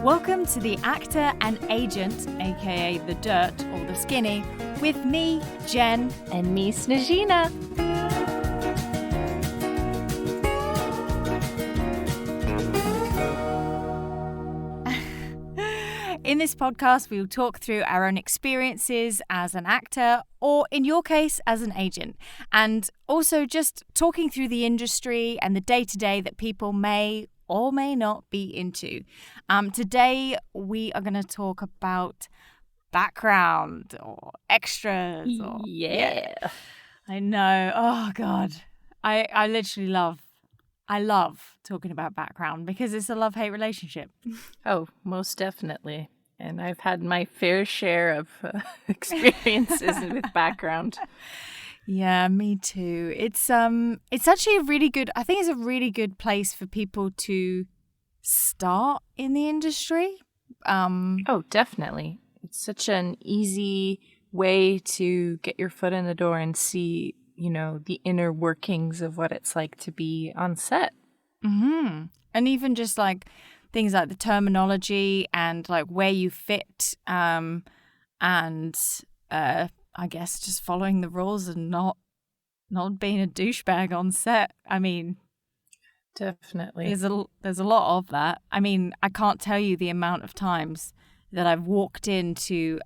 Welcome to The Actor and Agent, aka The Dirt or The Skinny, with me, Jen. And me, Snejina. In this podcast, we will talk through our own experiences as an actor, or in your case, as an agent, and also just talking through the industry and the day-to-day that people may or may not be into. Today, we are going to talk about background or extras. Yeah. I know. Oh, God. I literally love talking about background because it's a love-hate relationship. Oh, most definitely. And I've had my fair share of experiences with background. Yeah, me too. It's actually I think it's a really good place for people to start in the industry. Oh, definitely. It's such an easy way to get your foot in the door and see, the inner workings of what it's like to be on set. Mm-hmm. And even just like things like the terminology and like where you fit, and I guess just following the rules and not being a douchebag on set. I mean, definitely. There's a lot of that. I mean, I can't tell you the amount of times that I've walked into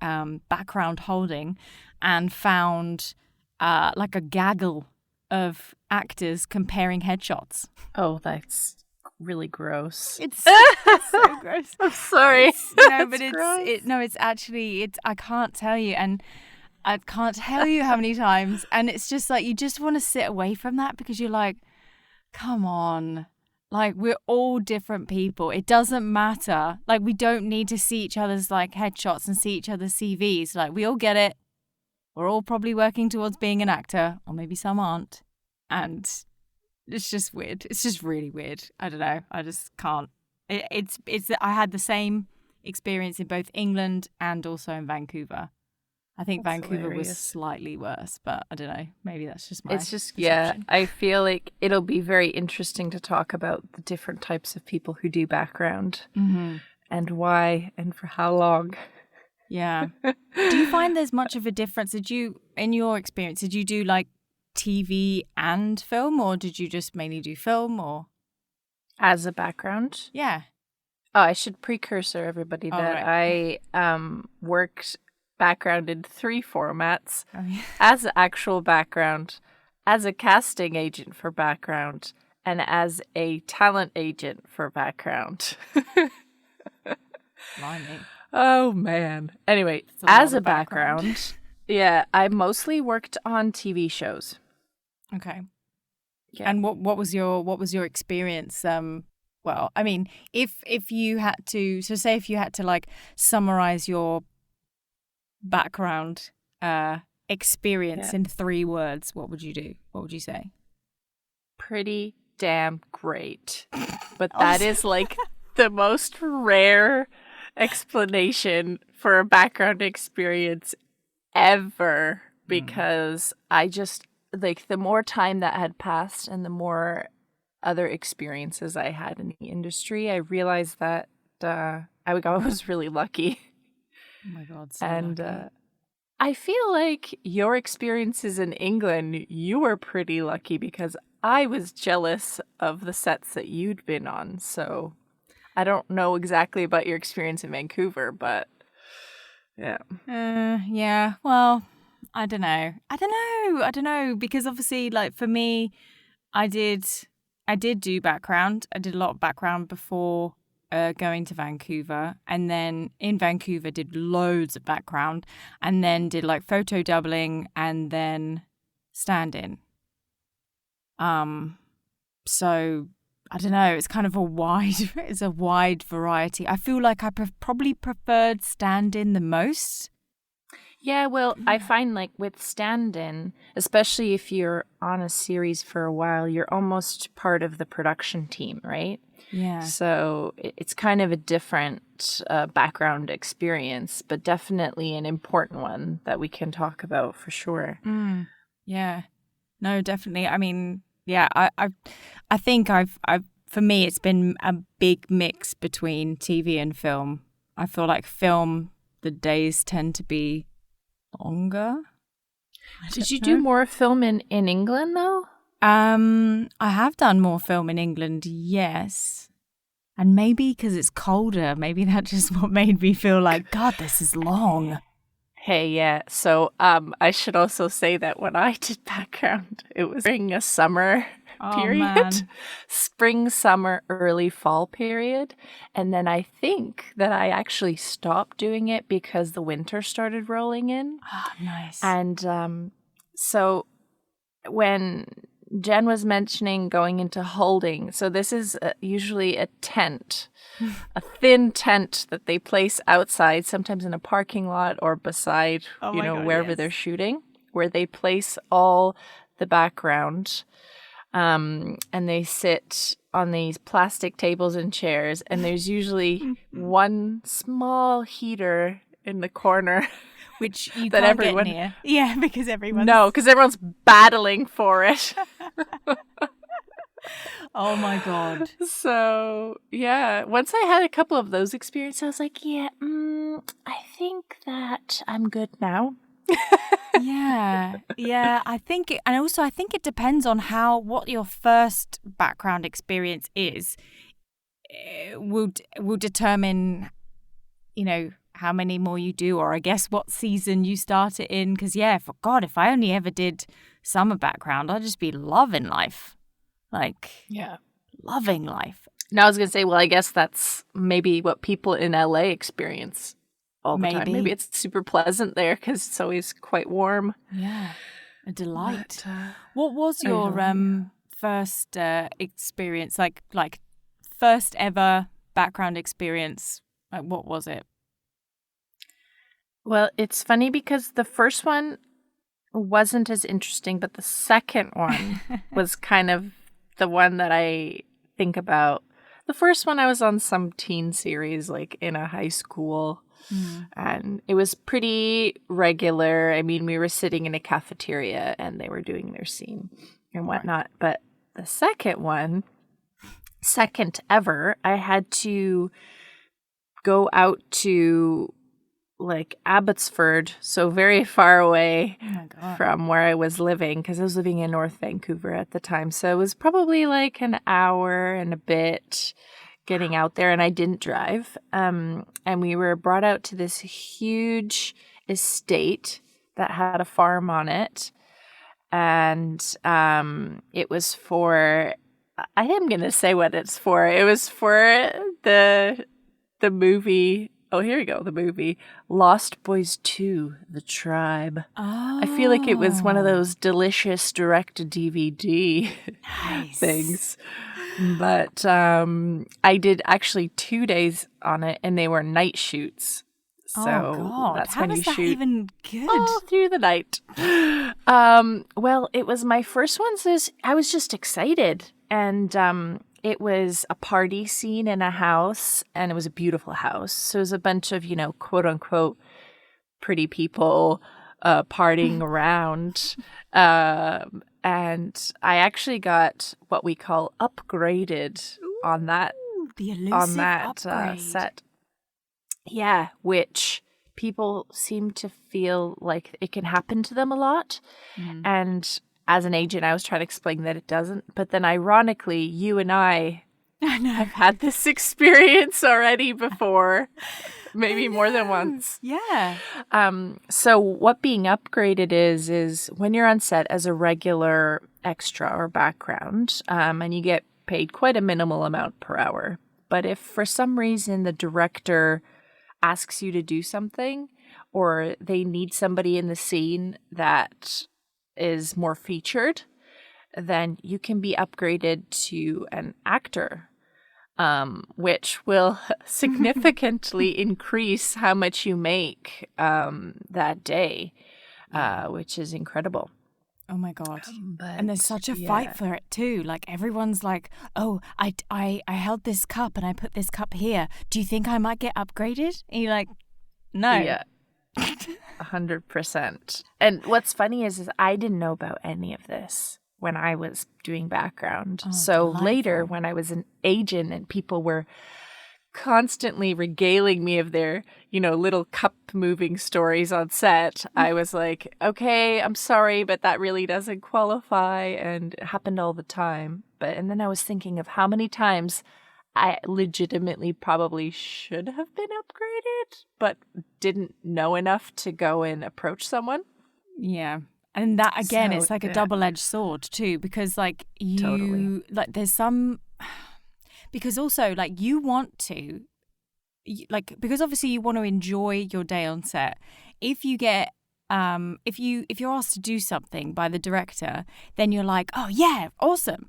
background holding and found like a gaggle of actors comparing headshots. Oh, that's really gross. It's so gross. I'm sorry. It's actually I can't tell you, and I can't tell you how many times, and it's just like you just want to sit away from that because you're like, come on, like we're all different people. It doesn't matter. Like we don't need to see each other's like headshots and see each other's CVs. Like we all get it. We're all probably working towards being an actor, or maybe some aren't, and it's just weird. It's just really weird. I don't know. I just can't. It's. I had the same experience in both England and also in Vancouver. I think That's Vancouver hilarious. was slightly worse, but I don't know. Maybe that's just my. It's just perception. I feel like it'll be very interesting to talk about the different types of people who do background and why and for how long. Yeah. Do you find there's much of a difference? In your experience, did you do like TV and film, or did you just mainly do film, or As a background? yeah? Oh, I should precursor everybody that right. I worked background in 3 formats. Oh, yeah. As an actual background, as a casting agent for background, and as a talent agent for background. Blimey. Oh, man. Anyway, as a background, yeah, I mostly worked on TV shows. Okay. Yeah. And what was your experience? Well, I mean, if you had to, so say if you had to like summarize your background experience in 3 words, what would you do? What would you say? Pretty damn great. But that is like the most rare explanation for a background experience ever, because I just like the more time that had passed and the more other experiences I had in the industry, I realized that I was really lucky. Oh my God. And I feel like your experiences in England, you were pretty lucky because I was jealous of the sets that you'd been on. So I don't know exactly about your experience in Vancouver, but yeah. Yeah. Well, I don't know because obviously, like for me, I did do background. I did a lot of background before going to Vancouver, and then in Vancouver did loads of background, and then did like photo doubling, and then stand-in. So I don't know. It's kind of a wide variety. I feel like I probably preferred stand-in the most. Yeah, well, I find like with stand-in, especially if you're on a series for a while, you're almost part of the production team, right? Yeah. So it's kind of a different background experience, but definitely an important one that we can talk about for sure. Yeah. No, definitely. I mean, yeah, I think I've for me, it's been a big mix between TV and film. I feel like film, the days tend to be longer. Did you do more film in England, though? I have done more film in England, yes. And maybe because it's colder, maybe that's just what made me feel like, God, this is long. Hey, yeah. So I should also say that when I did background, it was during a summer period. Man. Spring, summer, early fall period. And then I think that I actually stopped doing it because the winter started rolling in. Oh, nice. And so when Jen was mentioning going into holding, so this is usually a tent, a thin tent that they place outside, sometimes in a parking lot or beside, wherever they're shooting, where they place all the background. And they sit on these plastic tables and chairs, and there's usually one small heater in the corner. Which you that can't everyone get near. Yeah, because everyone's... No, because everyone's battling for it. Oh my God. So, yeah, once I had a couple of those experiences, I was like, I think that I'm good now. Yeah. I think it depends on what your first background experience is. Will determine, how many more you do, or I guess what season you start it in. Because if I only ever did summer background, I'd just be loving life. Loving life. Now I was going to say, well, I guess that's maybe what people in LA experience all the time. Maybe it's super pleasant there because it's always quite warm. Yeah, a delight. But, what was your first experience, like first ever background experience? Like, what was it? Well, it's funny because the first one wasn't as interesting, but the second one was kind of the one that I think about. The first one, I was on some teen series, like in a high school, and it was pretty regular. I mean, we were sitting in a cafeteria and they were doing their scene and whatnot. But the second one, second ever, I had to go out to like Abbotsford, so very far away from where I was living, because I was living in North Vancouver at the time. So it was probably like an hour and a bit getting out there, and I didn't drive. And we were brought out to this huge estate that had a farm on it. And it was for, I am going to say what it's for. It was for the movie. Oh, here we go. The movie Lost Boys 2, The Tribe. Oh. I feel like it was one of those delicious direct-to-DVD things. But I did actually 2 days on it, and they were night shoots. So that's how when is you that shoot even good? all through the night. Well, it was my first one, so I was just excited. And it was a party scene in a house, and it was a beautiful house. So it was a bunch of, quote unquote, pretty people partying around. And I actually got what we call upgraded on that upgrade. set. Yeah, which people seem to feel like it can happen to them a lot. And as an agent, I was trying to explain that it doesn't. But then ironically, you and I have had this experience already before, maybe more than once. Yeah. So what being upgraded is when you're on set as a regular extra or background, and you get paid quite a minimal amount per hour. But if for some reason the director asks you to do something, or they need somebody in the scene that is more featured, then you can be upgraded to an actor, which will significantly increase how much you make that day, which is incredible. Oh my God. And there's such a fight for it too. Like everyone's like, oh, I held this cup and I put this cup here. Do you think I might get upgraded? And you're like, no. Yeah. 100%. And what's funny is I didn't know about any of this. when I was doing background. Oh, So later, delightful. when I was an agent and people were constantly regaling me of their, little cup moving stories on set, I was like, okay, I'm sorry, but that really doesn't qualify. And it happened all the time. And then I was thinking of how many times I legitimately probably should have been upgraded, but didn't know enough to go and approach someone. Yeah. And that, again, So, it's like a yeah. double-edged sword too, because like Totally. like there's some, because also like you want to, like, because obviously you want to enjoy your day on set. If you get, if you're asked to do something by the director, then you're like, oh yeah, awesome.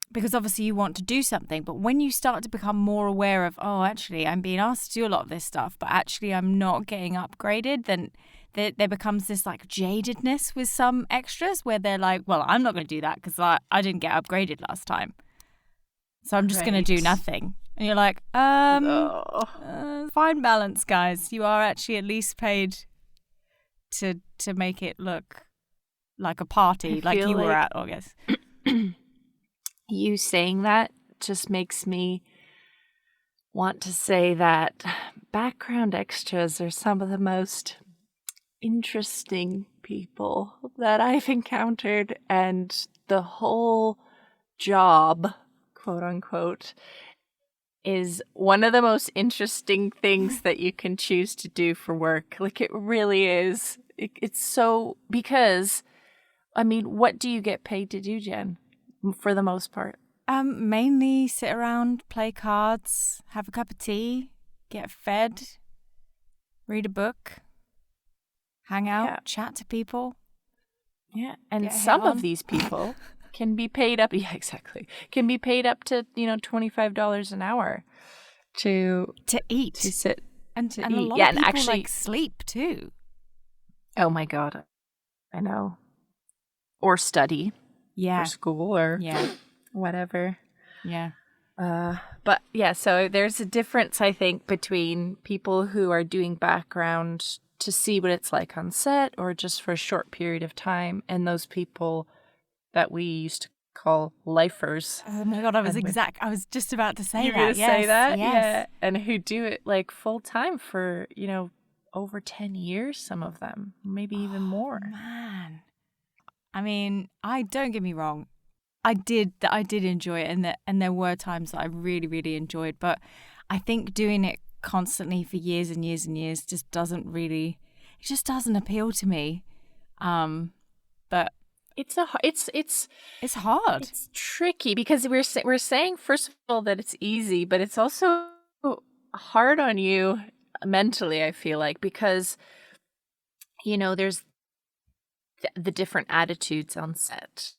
Because obviously you want to do something. But when you start to become more aware of, oh, actually, I'm being asked to do a lot of this stuff, but actually I'm not getting upgraded, then there becomes this like jadedness with some extras where they're like, well, I'm not going to do that because I didn't get upgraded last time. So I'm just going to do Right. nothing. And you're like, Oh. fine balance, guys. You are actually at least paid to make it look like a party, I like feel you were like- at, I guess. You saying that just makes me want to say that background extras are some of the most interesting people that I've encountered, and the whole job, quote unquote, is one of the most interesting things that you can choose to do for work. Like, it really is. It's so, because, I mean, what do you get paid to do, Jen, for the most part? Mainly sit around, play cards, have a cup of tea, get fed, read a book, hang out, Yeah. chat to people. Yeah, and Get hit some on. of these people can be paid up. Yeah, exactly. Can be paid up to $25 an hour to eat to sit and to a eat. lot Yeah, of and people actually, like sleep too. oh my god, I know. Or study, Yeah, or school, or yeah, whatever. yeah. But yeah, so there's a difference, I think, between people who are doing background to see what it's like on set or just for a short period of time, and those people that we used to call lifers. Oh my god, I was And just about to say You're that. gonna say Yes, that? yes. Yeah. And who do it like full time for, over 10 years, some of them, maybe even more. Man, I mean, don't get me wrong. I did enjoy it, and there were times that I really, really enjoyed. But I think doing it constantly for years and years and years just doesn't appeal to me. But It's it's hard. it's tricky because we're saying, first of all, that it's easy, but it's also hard on you mentally, I feel like, because there's the different attitudes on set.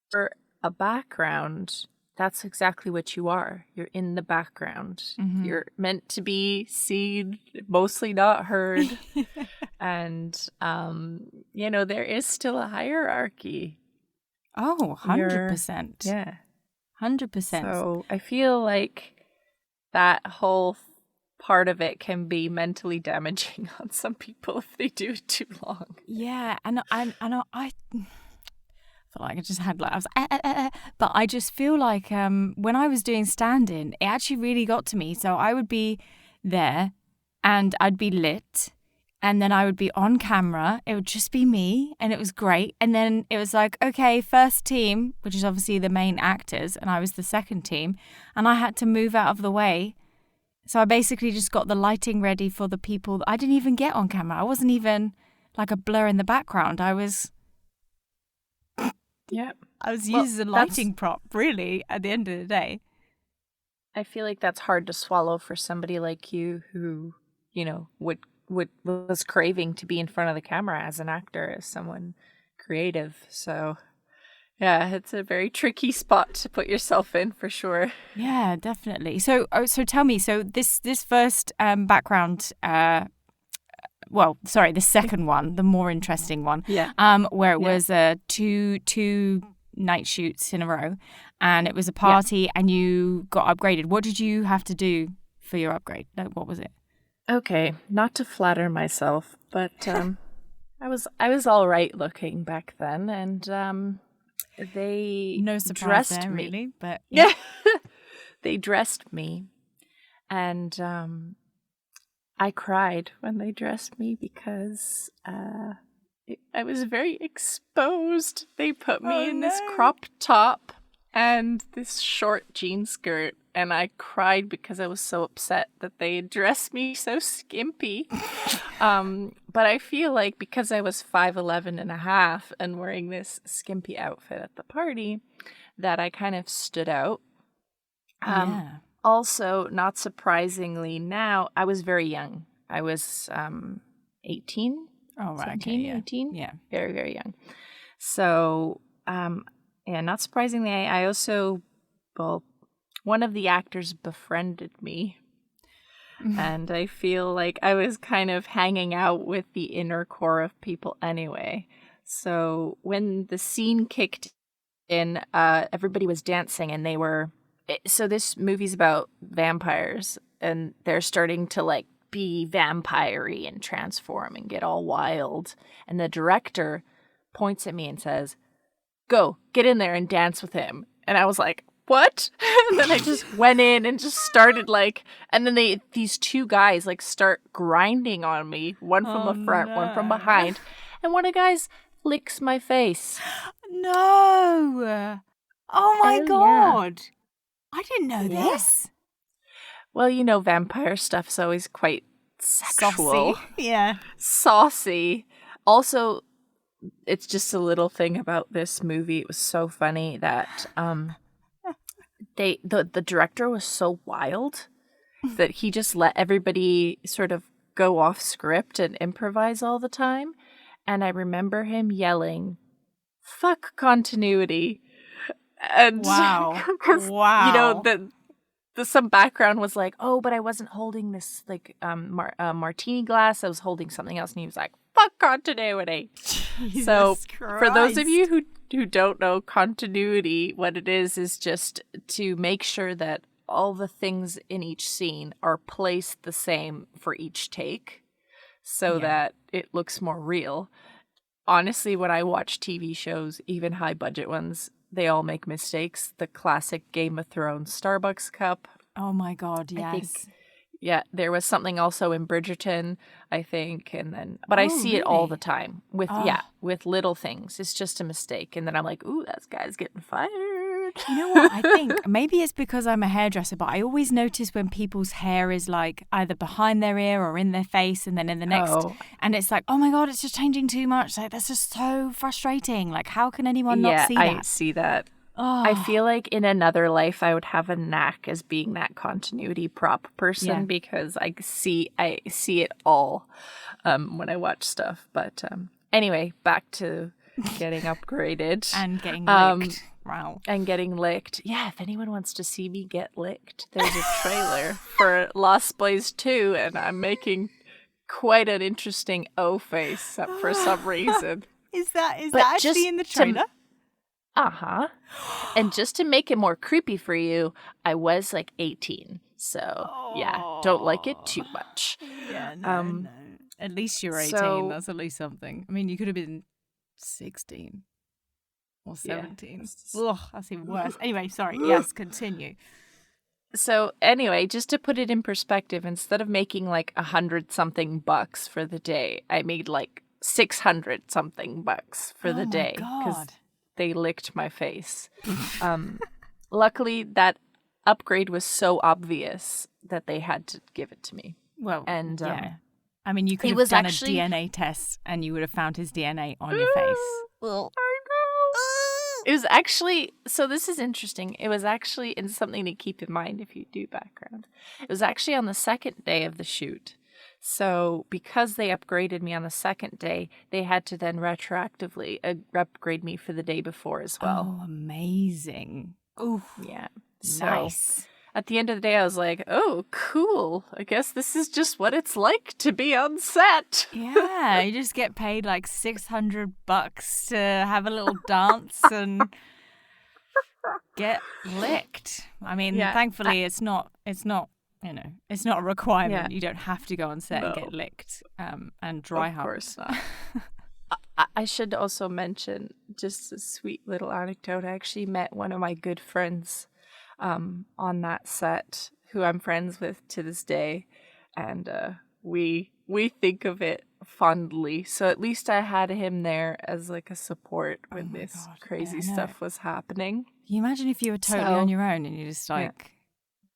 For a background, that's exactly what you are. You're in the background. Mhm. You're meant to be seen, mostly not heard. And, there is still a hierarchy. Oh, 100%. Yeah. 100%. So I feel like that whole part of it can be mentally damaging on some people if they do it too long. Yeah, and I feel like I just had like I was, but I just feel like when I was doing stand-in, it actually really got to me. So I would be there, and I'd be lit, and then I would be on camera. It would just be me, and it was great. And then it was like, okay, first team, which is obviously the main actors, and I was the second team, and I had to move out of the way. So I basically just got the lighting ready for the people. I didn't even get on camera. I wasn't even like a blur in the background. I was used as a lighting prop, really, at the end of the day. I feel like that's hard to swallow for somebody like you who, was craving to be in front of the camera as an actor, as someone creative. So, yeah, it's a very tricky spot to put yourself in, for sure. Yeah, definitely. So tell me, so this first background, the second one, the more interesting one, where it was two night shoots in a row, and it was a party, and you got upgraded. What did you have to do for your upgrade? Like, what was it? Okay, not to flatter myself, but I was all right looking back then, and they No surprise dressed there, me. really, but Yeah, they dressed me, and I cried when they dressed me because I was very exposed. They put me in this crop top and this short jean skirt, and I cried because I was so upset that they had dressed me so skimpy. But I feel like because I was 5'11 and a half and wearing this skimpy outfit at the party, that I kind of stood out. yeah. Also, not surprisingly, now I was very young. I was 18, Oh, right. 17, Okay, yeah. 18. Yeah. Very, very young. So, yeah, not surprisingly, I also, well, one of the actors befriended me. And I feel like I was kind of hanging out with the inner core of people anyway. So when the scene kicked in, everybody was dancing and they were. So this movie's about vampires and they're starting to like be vampire-y and transform and get all wild. And the director points at me and says, "Go, get in there and dance with him." And I was like, "What?" And then I just went in and just started like, and then these two guys like start grinding on me, one from the front, one from behind, and one of the guys licks my face. No. Oh my God. I didn't know this. Well, you know, vampire stuff's always quite sexual. Saucy. Yeah. Saucy. Also, it's just a little thing about this movie. It was so funny that the director was so wild that he just let everybody sort of go off script and improvise all the time. And I remember him yelling, "Fuck continuity." And Wow. 'cause, Wow. you know, the some background was like, "Oh, but I wasn't holding this like martini glass. I was holding something else." And he was like, "Fuck continuity." So for those of you who don't know continuity, what it is just to make sure that all the things in each scene are placed the same for each take so that it looks more real. Honestly, when I watch TV shows, even high budget ones, they all make mistakes. The classic Game of Thrones Starbucks cup. Oh my God, yes. I think, yeah, there was something also in Bridgerton, I think, and then, but I see it all the time with little things. It's just a mistake, and then I'm like, "Ooh, that guy's getting fired." You know what? I think maybe it's because I'm a hairdresser, but I always notice when people's hair is like either behind their ear or in their face, and then in the next, and it's like, oh my God, it's just changing too much. Like that's just so frustrating. Like, how can anyone not see that? I see that. Oh. I feel like in another life I would have a knack as being that continuity prop person because I see it all when I watch stuff. But anyway, back to getting upgraded and getting licked. Wow. And getting licked. Yeah, if anyone wants to see me get licked, there's a trailer for Lost Boys 2, and I'm making quite an interesting O face for some reason. Is that actually in the trailer? Uh-huh. And just to make it more creepy for you, I was like 18. So, yeah, don't like it too much. Yeah, no. At least you're 18. So, that's at least something. I mean, you could have been 16 or 17. Yeah. Ugh, that's even worse. Anyway, sorry. Yes, continue. So, anyway, just to put it in perspective, instead of making like $100-something bucks for the day, I made like $600-something bucks for the day. God. They licked my face. Luckily, that upgrade was so obvious that they had to give it to me. Well, and I mean, you could have done a DNA test and you would have found his DNA on your face. Well, I know. It was actually, so this is interesting. It was actually, and something to keep in mind if you do background. It was actually on the second day of the shoot. So because they upgraded me on the second day, they had to then retroactively upgrade me for the day before as well. Oh, amazing. Oh, yeah. So nice. At the end of the day, I was like, oh, cool. I guess this is just what it's like to be on set. Yeah, you just get paid like $600 to have a little dance and get licked. I mean, thankfully, it's not. You know, it's not a requirement. Yeah. You don't have to go on set and get licked and dry hump. Of course not. I should also mention just a sweet little anecdote. I actually met one of my good friends on that set, who I'm friends with to this day, and we think of it fondly. So at least I had him there as like a support when this God. crazy Yeah, I know. stuff was happening. Can you imagine if you were totally So- on your own and you just like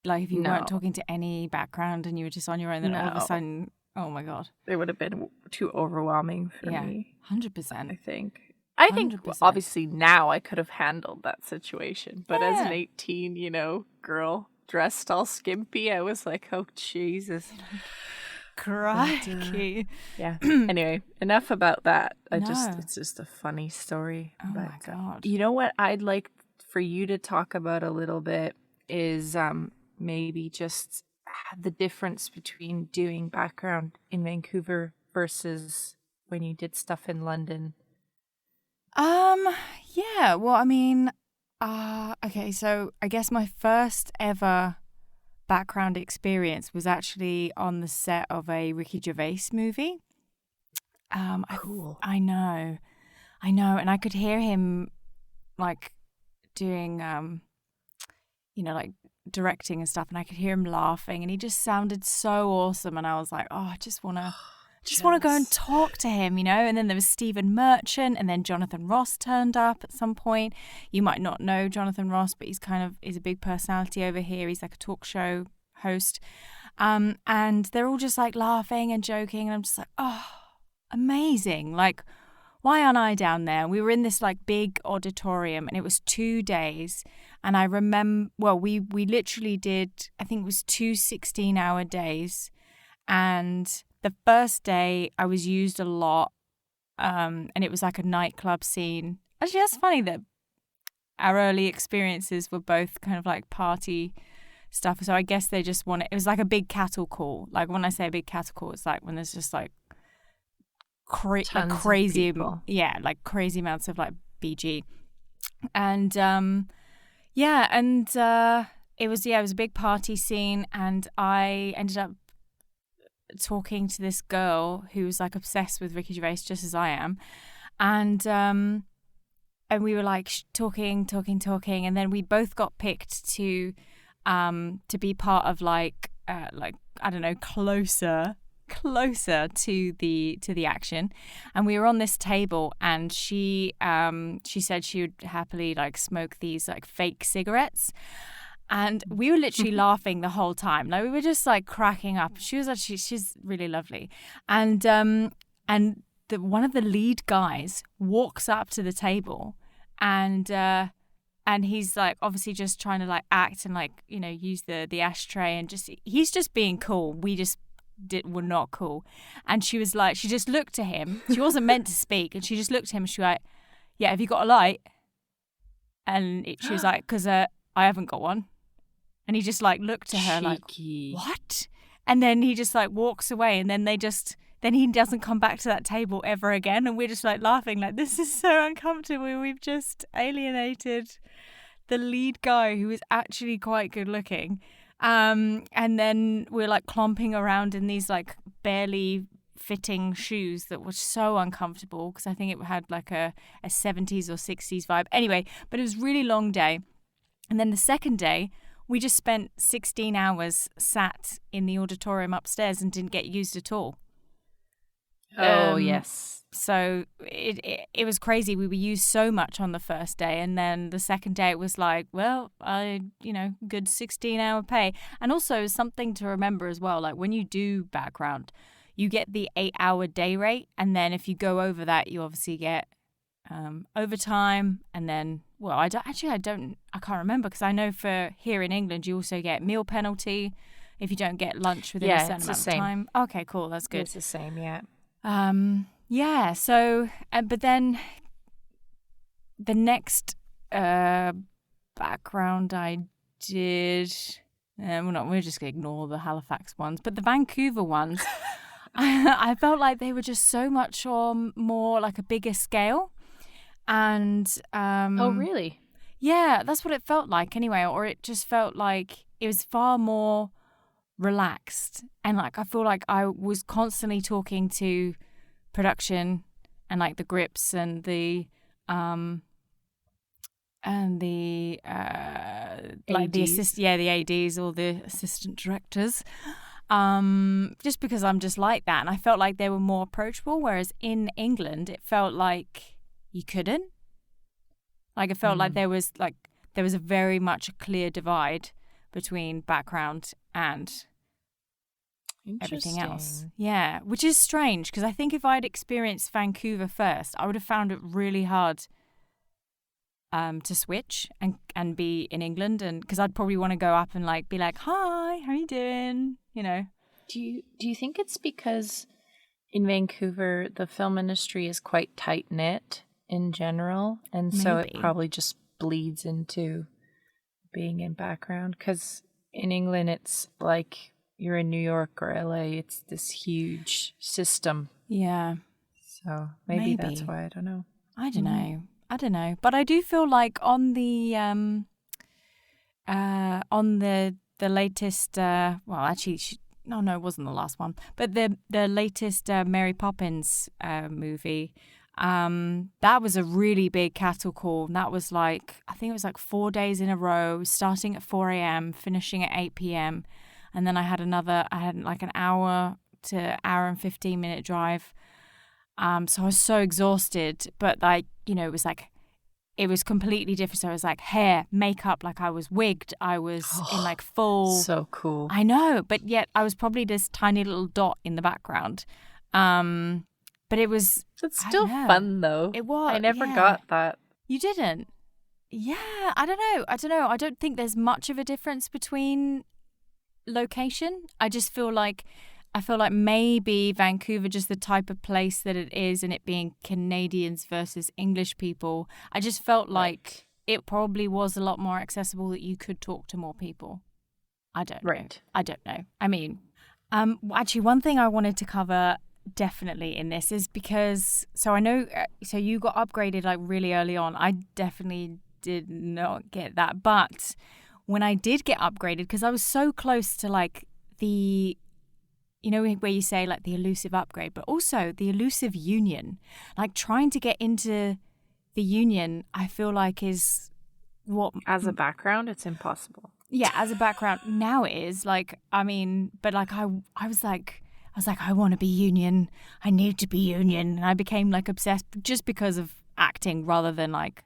if you No. weren't talking to any background and you were just on your own, then all of a No. sudden, oh my God. It would have been too overwhelming for me, 100%. I think. I think 100%. obviously now I could have handled that situation, but as an Yeah. 18, girl dressed all skimpy, I was like, oh Jesus. Crikey. Yeah. Anyway, enough about that. No. It's just a funny story. Oh my But, God. you know what I'd like for you to talk about a little bit is maybe just the difference between doing background in Vancouver versus when you did stuff in London. Yeah, well, I mean, okay, so I guess my first ever background experience was actually on the set of a Ricky Gervais movie. Cool. I know, and I could hear him like doing, like directing and stuff, and I could hear him laughing, and he just sounded so awesome, and I was like, oh, I just want to go and talk to him, And then there was Stephen Merchant, and then Jonathan Ross turned up at some point. You might not know Jonathan Ross, but he's a big personality over here. He's like a talk show host. And they're all just like laughing and joking, and I'm just like, oh, amazing. Like, why aren't I down there? We were in this like big auditorium, and it was 2 days. And I remember, we literally did, I think it was 2 16-hour days. And the first day I was used a lot, and it was like a nightclub scene. Actually, that's funny that our early experiences were both kind of like party stuff. So I guess they just it was like a big cattle call. Like when I say a big cattle call, it's like when there's just like crazy, like crazy amounts of like BG. And it was a big party scene, and I ended up talking to this girl who was like obsessed with Ricky Gervais just as I am, and we were like talking, and then we both got picked to be part of like I don't know, closer to the action. And we were on this table, and she said she would happily like smoke these like fake cigarettes. And we were literally laughing the whole time. Like we were just like cracking up. She's really lovely. And one of the lead guys walks up to the table, and he's like obviously just trying to like act and like, use the ashtray, and he's just being cool. We just were not cool. And she was like, she just looked at him. She wasn't meant to speak, and she just looked at him, and she was like, yeah, have you got a light? And she was like, because I haven't got one. And he just like looked at her like, what? And then he just like walks away, and then he doesn't come back to that table ever again. And we're just like laughing like, this is so uncomfortable. We've just alienated the lead guy who is actually quite good looking. And then we're like clomping around in these like barely fitting shoes that were so uncomfortable, because I think it had like a 70s or 60s vibe. Anyway, but it was a really long day. And then the second day, we just spent 16 hours sat in the auditorium upstairs and didn't get used at all. Oh, yes. So it was crazy. We were used so much on the first day, and then the second day it was like, well, good 16-hour pay. And also something to remember as well, like when you do background, you get the 8-hour day rate, and then if you go over that, you obviously get overtime, and then I can't remember, because I know for here in England you also get meal penalty if you don't get lunch within a certain amount of time. Okay, cool, that's good. It's the same, yeah. So but then the next background I did, we're just gonna ignore the Halifax ones, but the Vancouver ones, I felt like they were just so much more like a bigger scale. And oh, really? Yeah, that's what it felt like anyway. Or it just felt like it was far more relaxed, and like I feel like I was constantly talking to production and like the grips and the like the the ADs or the assistant directors. Just because I'm just like that, and I felt like they were more approachable, whereas in England it felt like you couldn't. Like it felt like there was a very much a clear divide between background and everything else. Yeah, which is strange because I think if I'd experienced Vancouver first, I would have found it really hard to switch and be in England, and because I'd probably want to go up and like be like, "Hi, how you doing?" You know. Do you think it's because in Vancouver the film industry is quite tight knit in general, and so it probably just bleeds into being in background? Because in England it's like you're in New York or LA, it's this huge system. Yeah. So maybe that's why. I don't know. I don't know. But I do feel like on the latest well, actually no, it wasn't the last one, but the latest Mary Poppins movie, that was a really big cattle call. And that was like, I think it was like 4 days in a row, starting at 4 a.m., finishing at 8 p.m. And then I had like an hour to hour and 15-minute drive. So I was so exhausted, but like, you know, it was completely different. So I was like hair, makeup, like I was wigged. I was in like full. So cool. I know, but yet I was probably this tiny little dot in the background. But it was. It's still fun though. It was. I never got that. You didn't? Yeah, I don't know. I don't think there's much of a difference between location. I feel like maybe Vancouver, just the type of place that it is, and it being Canadians versus English people, I just felt like it probably was a lot more accessible that you could talk to more people. I don't know. I mean, actually, one thing I wanted to cover definitely in this is because, so I know, so you got upgraded like really early on. I definitely did not get that. But when I did get upgraded, because I was so close to like the, you know, where you say like the elusive upgrade, but also the elusive union, like trying to get into the union, I feel like is what. As a background, it's impossible. Yeah, as a background now it is like, I mean, but like I was like, I want to be union. I need to be union. And I became like obsessed just because of acting rather than like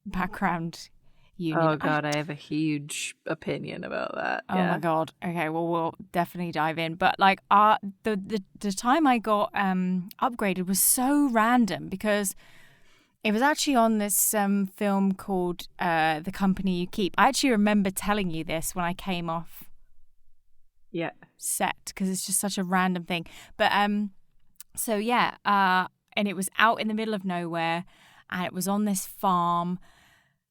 background union. Oh God, I have a huge opinion about that. Oh my God. Okay, well we'll definitely dive in. But like the time I got upgraded was so random because it was actually on this film called The Company You Keep. I actually remember telling you this when I came off set because it's just such a random thing. But so yeah, and it was out in the middle of nowhere, and it was on this farm,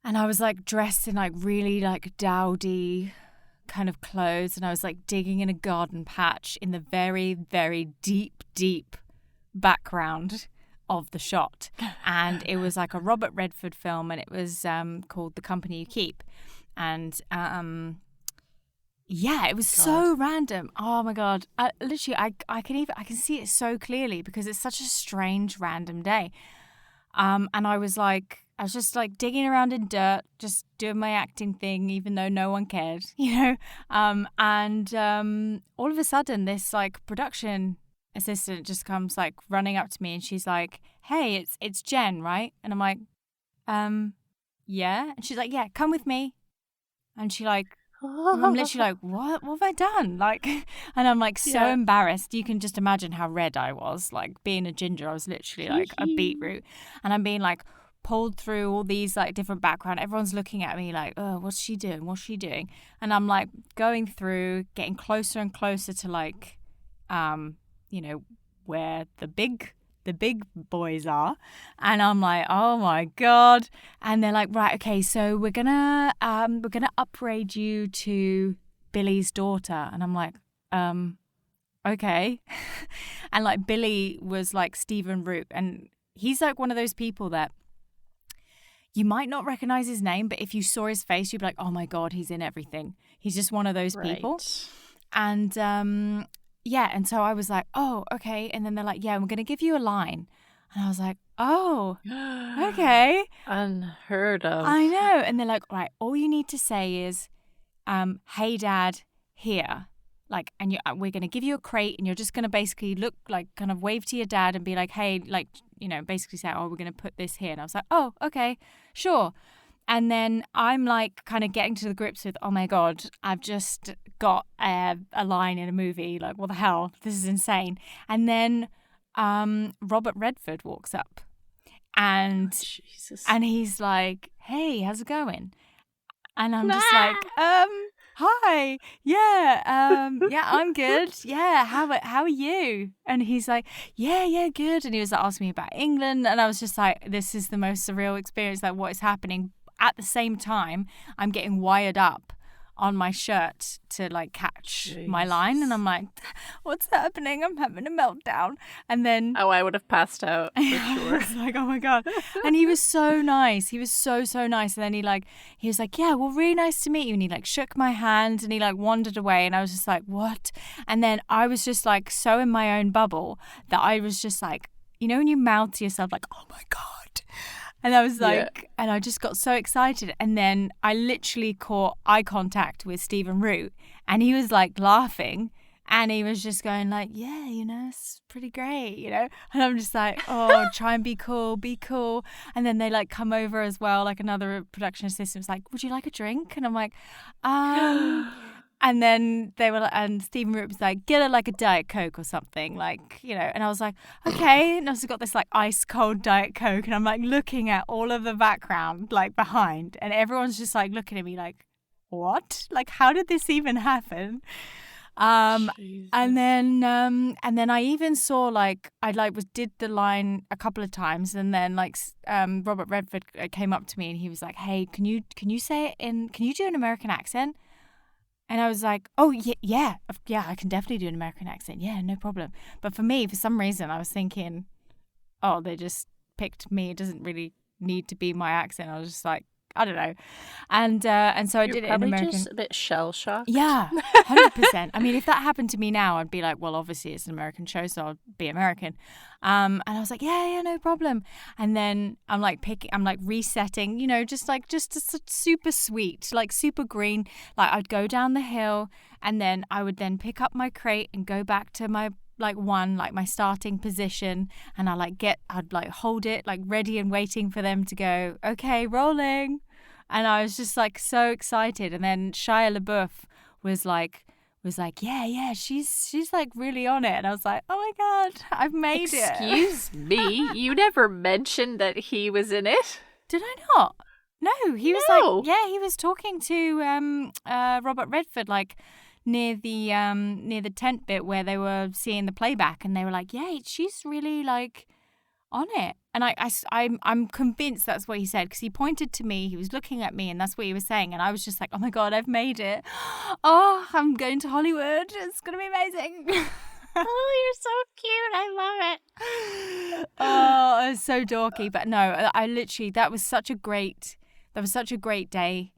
and I was like dressed in like really like dowdy kind of clothes, and I was like digging in a garden patch in the very, very deep background of the shot. And it was like a Robert Redford film, and it was called The Company You Keep. And yeah, it was so random. Oh my God. Literally, I can see it so clearly because it's such a strange random day. And I was just like digging around in dirt, just doing my acting thing, even though no one cared, you know? And all of a sudden this like production assistant just comes like running up to me, and she's like, "Hey, it's Jen, right?" And I'm like, yeah. And she's like, "Yeah, come with me." And she like, I'm literally like, what have I done? Like, and I'm like so embarrassed. You can just imagine how red I was. Like being a ginger, I was literally like a beetroot. And I'm being like pulled through all these like different background. Everyone's looking at me like, oh, what's she doing? What's she doing? And I'm like going through, getting closer and closer to like, you know, where the big boys are. And I'm like, oh my God. And they're like, right, okay, so we're gonna upgrade you to Billy's daughter. And I'm like, okay. And like Billy was like Stephen Root, and he's like one of those people that you might not recognize his name, but if you saw his face, you'd be like, oh my God, he's in everything. He's just one of those people. And yeah, and so I was like, oh, okay. And then they're like, yeah, we're going to give you a line. And I was like, oh, okay. Unheard of. I know. And they're like, right, all you need to say is, hey, Dad, here. Like, and we're going to give you a crate, and you're just going to basically look, like, kind of wave to your dad and be like, hey, like, you know, basically say, oh, we're going to put this here. And I was like, oh, okay, sure. And then I'm like kind of getting to the grips with, oh my God, I've just got a line in a movie. Like, what the hell? This is insane. And then Robert Redford walks up and Jesus. and he's like, hey, how's it going? And I'm just like, hi, yeah, yeah, I'm good. Yeah, how are you? And he's like, yeah, good. And he was like, asking me about England, and I was just like, this is the most surreal experience. Like, what is happening? At the same time, I'm getting wired up on my shirt to like catch my line, and I'm like, what's happening? I'm having a meltdown. And then I would have passed out for sure. I was like, oh my God. And he was so nice. He was so nice. And then he was like, yeah, well, really nice to meet you. And he like shook my hand and he like wandered away. And I was just like, what? And then I was just like so in my own bubble that I was just like, you know, when you mouth to yourself like, oh my God. And I was like, and I just got so excited. And then I literally caught eye contact with Stephen Root, and he was like laughing, and he was just going like, yeah, you know, it's pretty great, you know. And I'm just like, oh, try and be cool. And then they like come over as well, like another production assistant was like, would you like a drink? And I'm like, and then they were like, and Stephen Root was like, get her like a Diet Coke or something, like, you know. And I was like, okay. And I've also got this like ice cold Diet Coke, and I'm like looking at all of the background like behind, and everyone's just like looking at me like, what? Like, how did this even happen? And then I even saw like I like did the line a couple of times, and then like Robert Redford came up to me and he was like, hey, can you say it can you do an American accent? And I was like, oh, yeah, I can definitely do an American accent. Yeah, no problem. But for me, for some reason, I was thinking, oh, they just picked me. It doesn't really need to be my accent. I was just like, I don't know. And so I did it in American. Just a bit shell-shocked. Yeah, 100%. I mean, if that happened to me now, I'd be like, well, obviously it's an American show, so I'll be American. And I was like, yeah, no problem. And then I'm like resetting, you know, just super sweet, like super green. Like I'd go down the hill, and then I would then pick up my crate and go back to my my starting position, and I'd like hold it like ready and waiting for them to go, okay, rolling. And I was just like so excited. And then Shia LaBeouf was like, yeah, she's like really on it. And I was like, oh my God, I've made it. Excuse me, you never mentioned that he was in it. Did I not? No, he was like, yeah, he was talking to Robert Redford like near the tent bit where they were seeing the playback, and they were like, yeah, she's really like on it. And I'm convinced that's what he said, because he pointed to me, he was looking at me, and that's what he was saying. And I was just like, oh my God, I've made it. Oh, I'm going to Hollywood. It's going to be amazing. Oh, you're so cute. I love it. Oh, it's so dorky. But no, I literally, that was such a great day.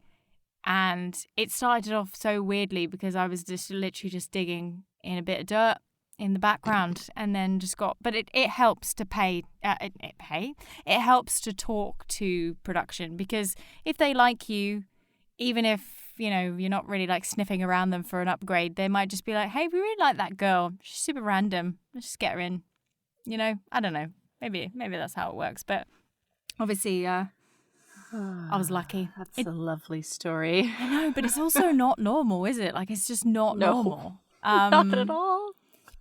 And it started off so weirdly because I was just literally just digging in a bit of dirt in the background, and then just but it helps to it helps to talk to production, because if they like you, even if, you know, you're not really like sniffing around them for an upgrade, they might just be like, hey, we really like that girl. She's super random. Let's just get her in. You know, I don't know. Maybe that's how it works. But obviously, I was lucky. That's a lovely story. I know, but it's also not normal, is it? Like, it's just not normal. Not at all.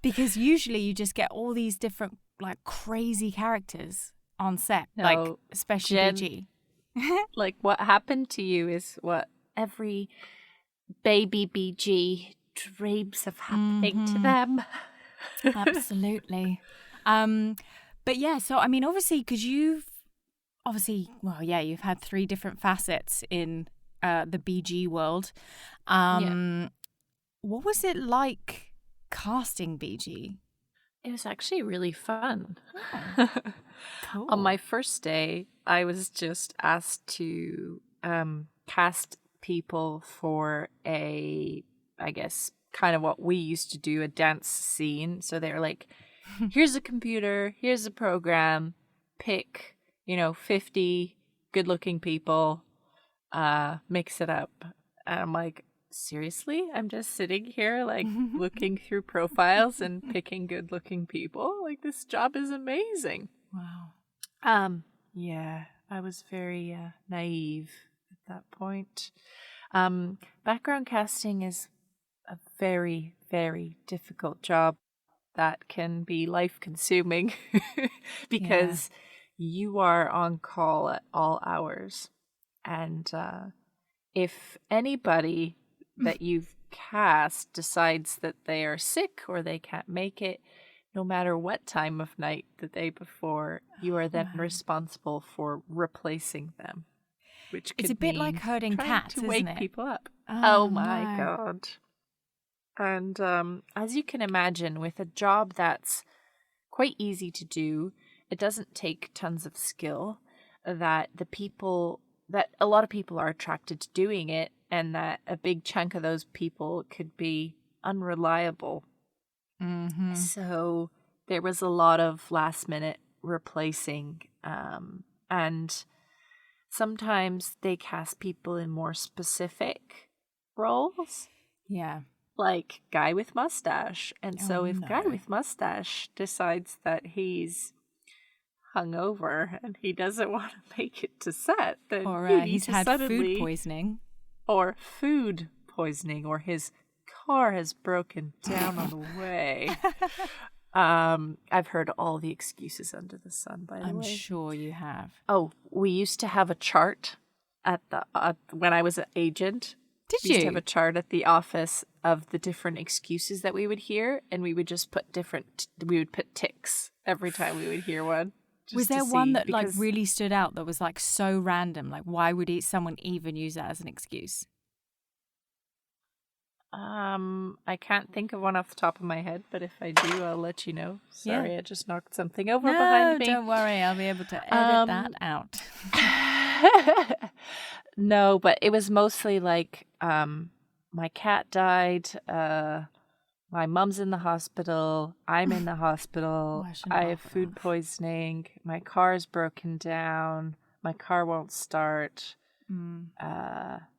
Because usually you just get all these different, like, crazy characters on set. No, like, especially BG. Like, what happened to you is what every baby BG dreams of happening to them. Absolutely. But yeah, so, I mean, obviously, because you've had 3 different facets in the BG world. What was it like casting BG? It was actually really fun. Cool. On my first day, I was just asked to cast people for I guess, kind of what we used to do, a dance scene. So they were like, here's a computer, here's a program, pick, 50 good-looking people, mix it up. And I'm like, seriously? I'm just sitting here, like, looking through profiles and picking good-looking people? Like, this job is amazing. Wow. Yeah, I was very naive at that point. Background casting is a very, very difficult job that can be life-consuming because you are on call at all hours. And if anybody that you've cast decides that they are sick or they can't make it, no matter what time of night the day before, you are then responsible for replacing them. Which could it's a bit like mean herding trying cats, to isn't wake it? people up. Oh, my no. God. And as you can imagine, with a job that's quite easy to do, it doesn't take tons of skill, that a lot of people are attracted to doing it, and that a big chunk of those people could be unreliable. Mm-hmm. So there was a lot of last minute replacing, and sometimes they cast people in more specific roles. Yeah. Like guy with mustache. And so if no. guy with mustache decides that he's hungover and he doesn't want to make it to set, then Or you need he's to had suddenly, food poisoning. or food poisoning, or his car has broken down on the way. I've heard all the excuses under the sun, by the I'm way. sure you have. Oh, we used to have a chart at the when I was an agent. Did We used to you? have a chart at the office of the different excuses that we would hear, and we would just put we would put ticks every time we would hear one. Was there one that like really stood out that was like so random? Like, why would someone even use that as an excuse? I can't think of one off the top of my head, but if I do, I'll let you know. Sorry, Yeah. I just knocked something over behind me. Don't worry. I'll be able to edit that out. No, but it was mostly like my cat died, my mom's in the hospital, I'm in the hospital, I have food poisoning, my car's broken down, my car won't start.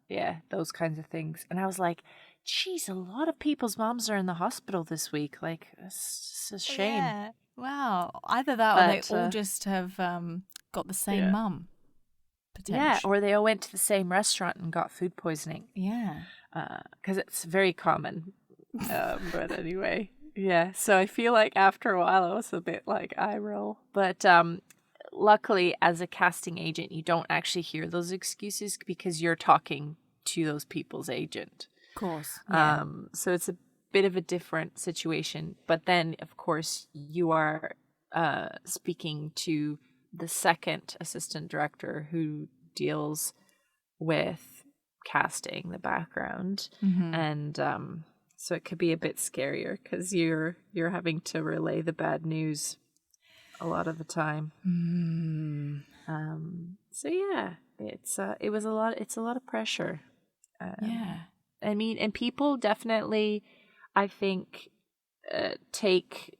Yeah, those kinds of things. And I was like, geez, a lot of people's moms are in the hospital this week. Like, it's a shame. Yeah. Wow. Either that or they all just have got the same mum. Yeah, or they all went to the same restaurant and got food poisoning. Yeah. Because it's very common. But anyway, yeah. So I feel like after a while I was a bit like eye roll. But luckily, as a casting agent, you don't actually hear those excuses because you're talking to those people's agent. Of course. Yeah. So it's a bit of a different situation. But then, of course, you are speaking to the second assistant director who deals with casting the background. And so it could be a bit scarier because you're having to relay the bad news a lot of the time. So yeah, it's a lot of pressure. Yeah. I mean, and people definitely, I think, take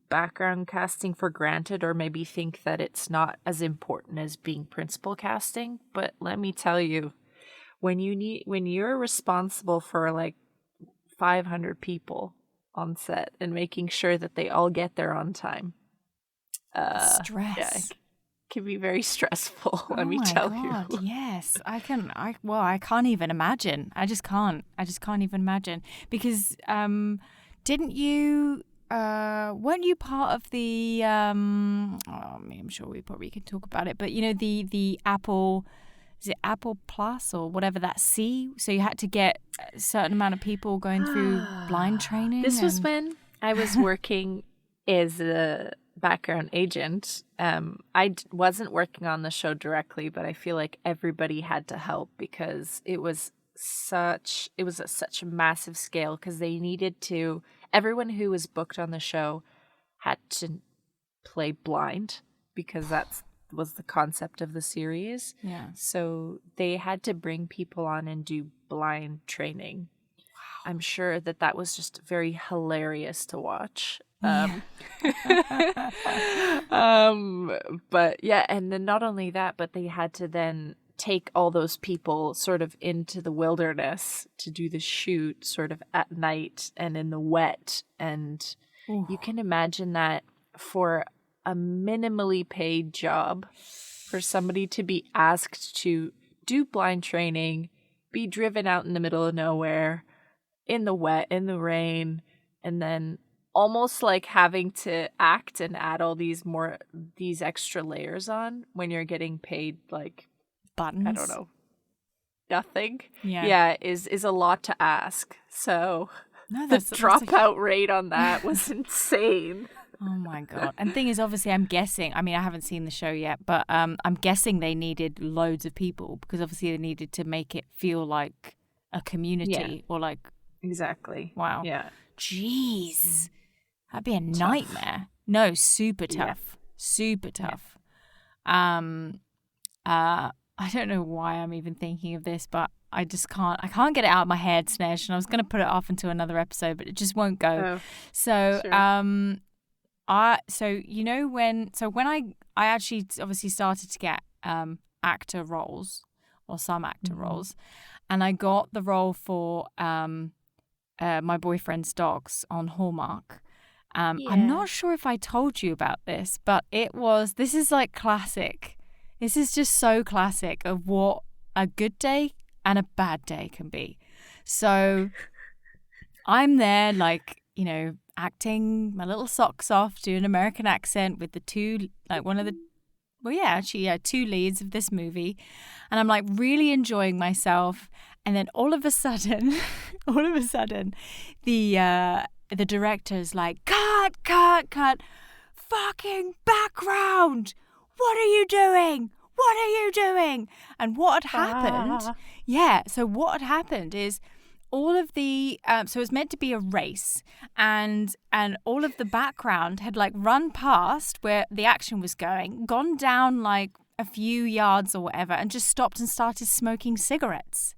background casting for granted, or maybe think that it's not as important as being principal casting. But let me tell you, when you're responsible for like 500 people on set and making sure that they all get there on time, stress. Yeah, it can be very stressful. Let me tell you. Yes, I can't even imagine. I just can't even imagine because didn't you? Weren't you part of the? I'm sure we probably can talk about it, but you know the Apple. Is it Apple Plus or whatever that C? So you had to get a certain amount of people going through blind training. This was when I was working as a background agent. I wasn't working on the show directly, but I feel like everybody had to help because it was such a massive scale because they needed to. Everyone who was booked on the show had to play blind because that was the concept of the series. Yeah. So they had to bring people on and do blind training. Wow. I'm sure that was just very hilarious to watch. But yeah, and then not only that, but they had to then take all those people sort of into the wilderness to do the shoot sort of at night and in the wet. And you can imagine that for a minimally paid job, for somebody to be asked to do blind training, be driven out in the middle of nowhere, in the wet, in the rain, and then almost like having to act and add all these extra layers on when you're getting paid like buttons. I don't know, nothing. Yeah, is a lot to ask. So no, the dropout rate on that was insane. Oh my God. And the thing is, obviously, I'm guessing, I mean, I haven't seen the show yet, but I'm guessing they needed loads of people because obviously they needed to make it feel like a community or like. Exactly. Wow. Yeah. Jeez. That'd be a nightmare. No, super tough. Yeah. Super tough. I don't know why I'm even thinking of this, but I can't get it out of my head, Snej, and I was going to put it off into another episode, but it just won't go. Oh, so, sure. When I actually obviously started to get actor roles or some actor roles, and I got the role for My Boyfriend's Dogs on Hallmark. I'm not sure if I told you about this, but this is like classic. This is just so classic of what a good day and a bad day can be. So I'm there like, acting my little socks off, doing an American accent with the two, like two leads of this movie. And I'm like really enjoying myself. And then all of a sudden, the director's like, cut, fucking background. What are you doing? And what had happened? So what had happened is all of the so it was meant to be a race, and all of the background had like run past where the action was going, gone down like a few yards or whatever, and just stopped and started smoking cigarettes.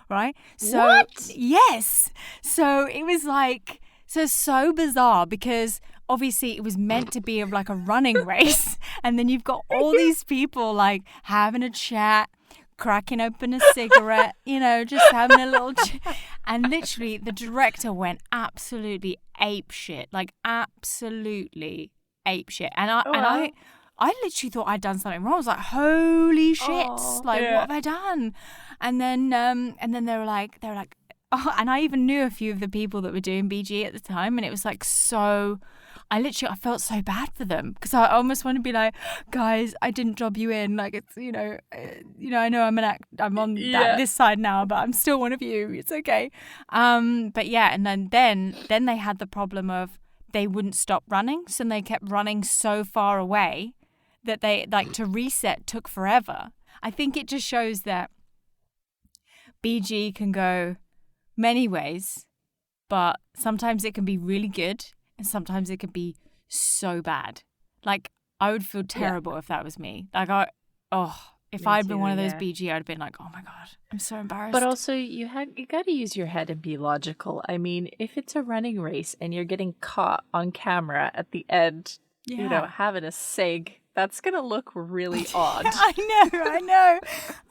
Right? So what? Yes. So it was like so bizarre because obviously it was meant to be like a running race, and then you've got all these people like having a chat, cracking open a cigarette, just having a little and literally the director went absolutely ape shit, and I literally thought I'd done something wrong. I was like, holy shit, what have I done? And then they were like, oh, and I even knew a few of the people that were doing BG at the time, and it was like I felt so bad for them because I almost want to be like, guys, I didn't job you in, like it's I know I'm on this side now, but I'm still one of you. It's okay. But yeah, and then they had the problem of they wouldn't stop running, so they kept running so far away that they like to reset took forever. I think it just shows that BG can go many ways, but sometimes it can be really good and sometimes it can be so bad. Like I would feel terrible if that was me. Like if I'd been one of those BG, I'd have been like, oh my God, I'm so embarrassed. But also you got to use your head and be logical. I mean, if it's a running race and you're getting caught on camera at the end, having a cig, that's going to look really odd. I know.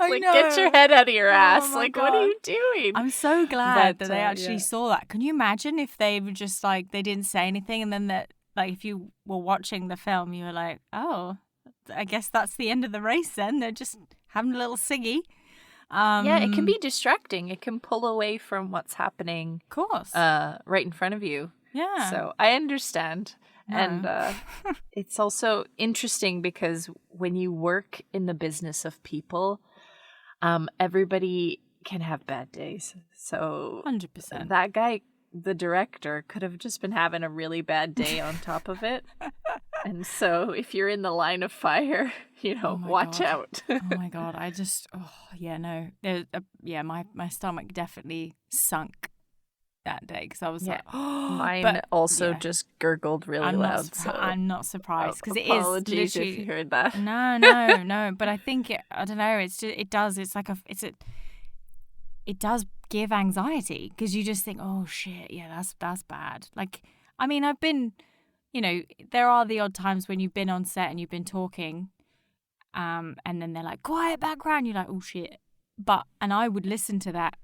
Get your head out of your ass. Like, God. What are you doing? I'm so glad that they actually saw that. Can you imagine if they were just like, they didn't say anything, and then that, like, if you were watching the film, you were like, oh, I guess that's the end of the race then. They're just having a little ciggy. It can be distracting. It can pull away from what's happening. Of course. Right in front of you. Yeah. So I understand. No. And it's also interesting because when you work in the business of people, everybody can have bad days. So 100%. That guy, the director, could have just been having a really bad day on top of it. And so if you're in the line of fire, watch out. Oh my God. My stomach definitely sunk that day because I was like, oh, mine also just gurgled really loud. I'm not surprised because it is apologies literally, if you heard that. No. But I think I don't know. It does give anxiety because you just think, oh shit, yeah, that's bad. Like, I mean, I've been you know, there are the odd times when you've been on set and you've been talking, and then they're like, quiet background. You're like, oh shit. And I would listen to that,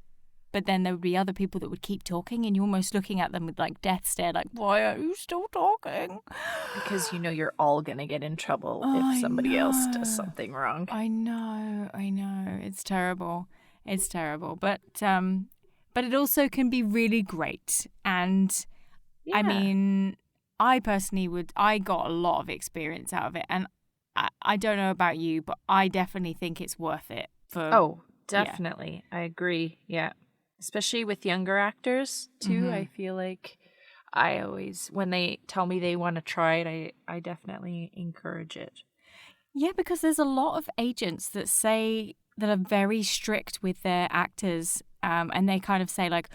but then there would be other people that would keep talking, and you're almost looking at them with like death stare, like, why are you still talking? Because you're all going to get in trouble if somebody else does something wrong. I know. It's terrible. But it also can be really great. And I mean, I personally I got a lot of experience out of it. And I don't know about you, but I definitely think it's worth it. Definitely. Yeah. I agree. Yeah. Especially with younger actors too. Mm-hmm. I feel like I always, when they tell me they want to try it, I definitely encourage it. Yeah, because there's a lot of agents that are very strict with their actors, and they kind of say like,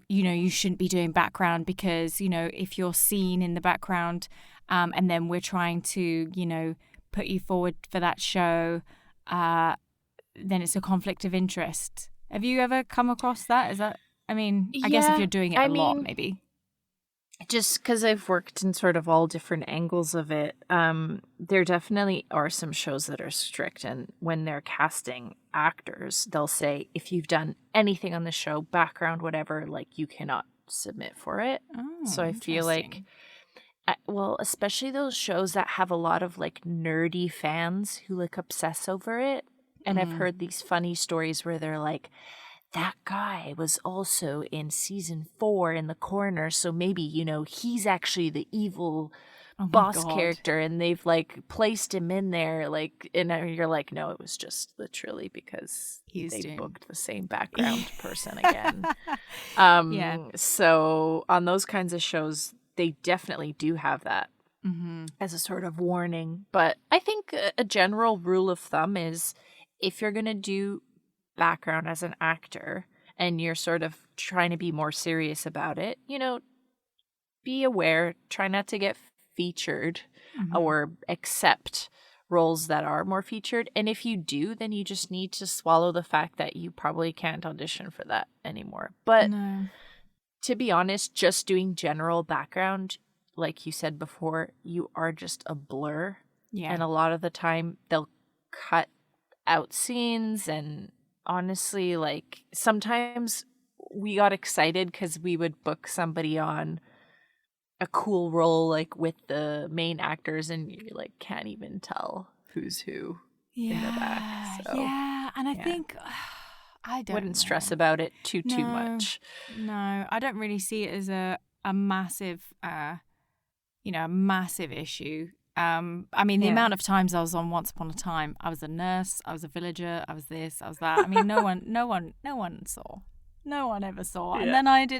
you shouldn't be doing background because, if you're seen in the background, and then we're trying to, put you forward for that show, then it's a conflict of interest. Have you ever come across that? I guess if you're doing it a lot, maybe. Just because I've worked in sort of all different angles of it, there definitely are some shows that are strict. And when they're casting actors, they'll say, if you've done anything on the show, background, whatever, like you cannot submit for it. Oh, so I feel like, especially those shows that have a lot of like nerdy fans who like obsess over it. And I've heard these funny stories where they're like, that guy was also in season 4 in The Corner, so maybe, he's actually the evil boss character, and they've like placed him in there, like, and you're like, no, it was just literally because they booked the same background person again. So on those kinds of shows, they definitely do have that as a sort of warning. But I think a general rule of thumb is, if you're going to do background as an actor and you're sort of trying to be more serious about it, be aware, try not to get featured or accept roles that are more featured. And if you do, then you just need to swallow the fact that you probably can't audition for that anymore. But to be honest, just doing general background, like you said before, you are just a blur. Yeah. And a lot of the time they'll cut out scenes, and honestly, like, sometimes we got excited because we would book somebody on a cool role, like with the main actors, and you like can't even tell who's who in the back. So, and I think I wouldn't stress about it too much. No, I don't really see it as a massive, a massive issue. The amount of times I was on Once Upon a Time, I was a nurse, I was a villager, I was this, I was that. I mean, no one saw. No one ever saw. Yeah. And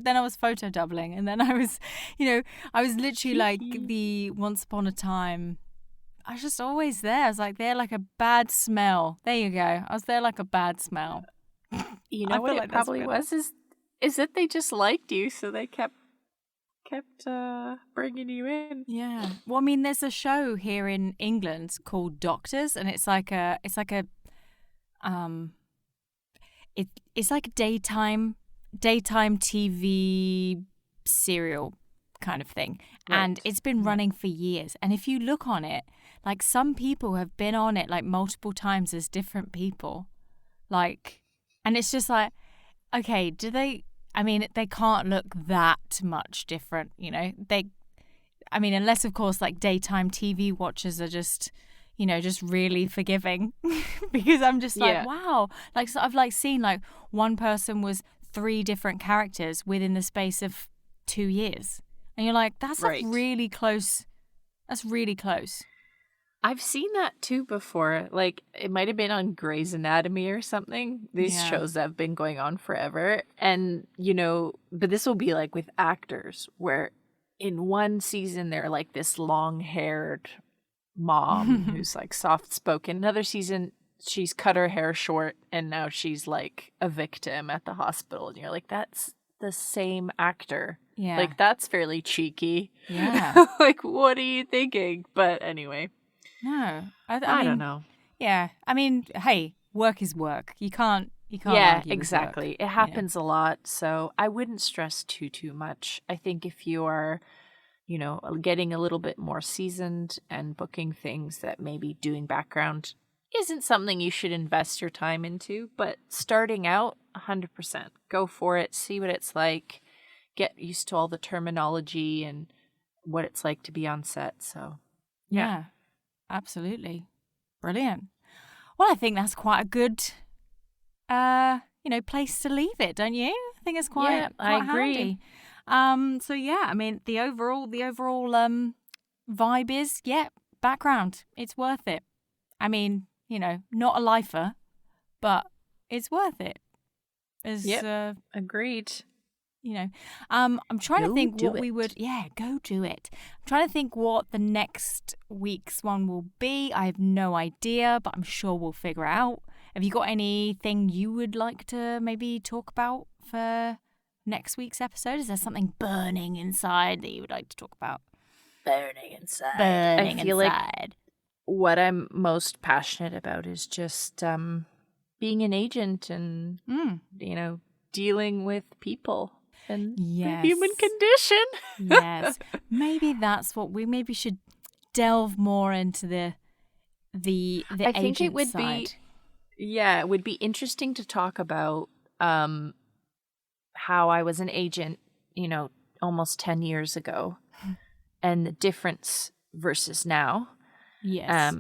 then I was photo doubling, and then I was, I was literally like the Once Upon a Time. I was just always there. I was like there like a bad smell. There you go. I was there like a bad smell. You know what it probably was is that they just liked you, so they kept bringing you in. Yeah. Well, I mean, there's a show here in England called Doctors, and it's like a daytime TV serial kind of thing. Right. And it's been running for years. And if you look on it, like, some people have been on it like multiple times as different people. Like, and it's just like, okay, they can't look that much different, unless, of course, like, daytime TV watchers are just, just really forgiving. Because I'm just like, wow. Like, so I've like seen like one person was 3 different characters within the space of 2 years. And you're like, that's like really close. That's really close. I've seen that too before. Like, it might have been on Grey's Anatomy or something. These shows that have been going on forever. And, but this will be like with actors, where in one season they're like this long-haired mom who's like soft-spoken. Another season, she's cut her hair short and now she's like a victim at the hospital. And you're like, that's the same actor. Yeah. Like, that's fairly cheeky. Yeah. Like, what are you thinking? But anyway. No, I don't know. Yeah, I mean, hey, work is work. You can't. Yeah, exactly. It happens a lot, so I wouldn't stress too much. I think if you are, getting a little bit more seasoned and booking things that maybe doing background isn't something you should invest your time into. But starting out, 100%. Go for it. See what it's like. Get used to all the terminology and what it's like to be on set. So, yeah, absolutely. Brilliant. Well, I think that's quite a good, place to leave it, don't you? I think it's quite I agree. handy. So yeah, I mean, the overall vibe is, background. It's worth it. I mean, not a lifer, but it's worth it. Agreed. I'm trying to think go what we would. Yeah, go do it. I'm trying to think what the next week's one will be. I have no idea, but I'm sure we'll figure out. Have you got anything you would like to maybe talk about for next week's episode? Is there something burning inside that you would like to talk about? Burning inside. I feel like what I'm most passionate about is just being an agent and dealing with people and the human condition. Yes. Maybe that's what we maybe should delve more into the I think it would side. it would be interesting to talk about how I was an agent, almost 10 years ago and the difference versus now. Yes.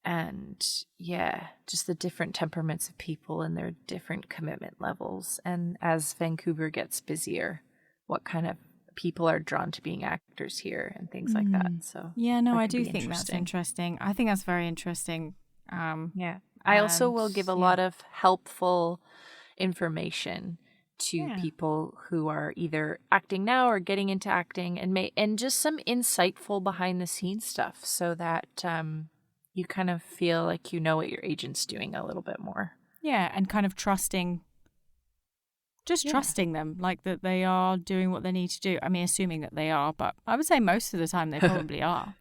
And just the different temperaments of people and their different commitment levels. And as Vancouver gets busier, what kind of people are drawn to being actors here and things like that. So I do think that's interesting. I think that's very interesting. I also will give a lot of helpful information to people who are either acting now or getting into acting, and just some insightful behind the scenes stuff, so that you kind of feel like you know what your agent's doing a little bit more. Yeah, and kind of trusting them, like that they are doing what they need to do. I mean, assuming that they are, but I would say most of the time they probably are.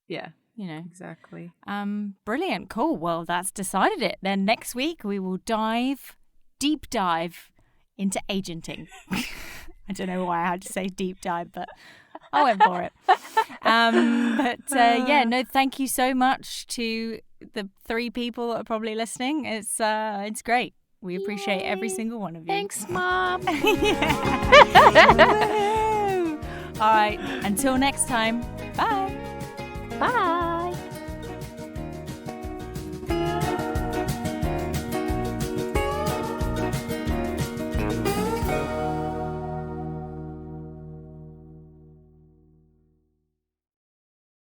Yeah. Exactly. Brilliant. Cool. Well, that's decided it. Then next week we will deep dive into agenting. I don't know why I had to say deep dive, but I went for it. Thank you so much to the 3 people that are probably listening. It's great. We appreciate every single one of you. Thanks, Mom. All right. Until next time. Bye. Bye.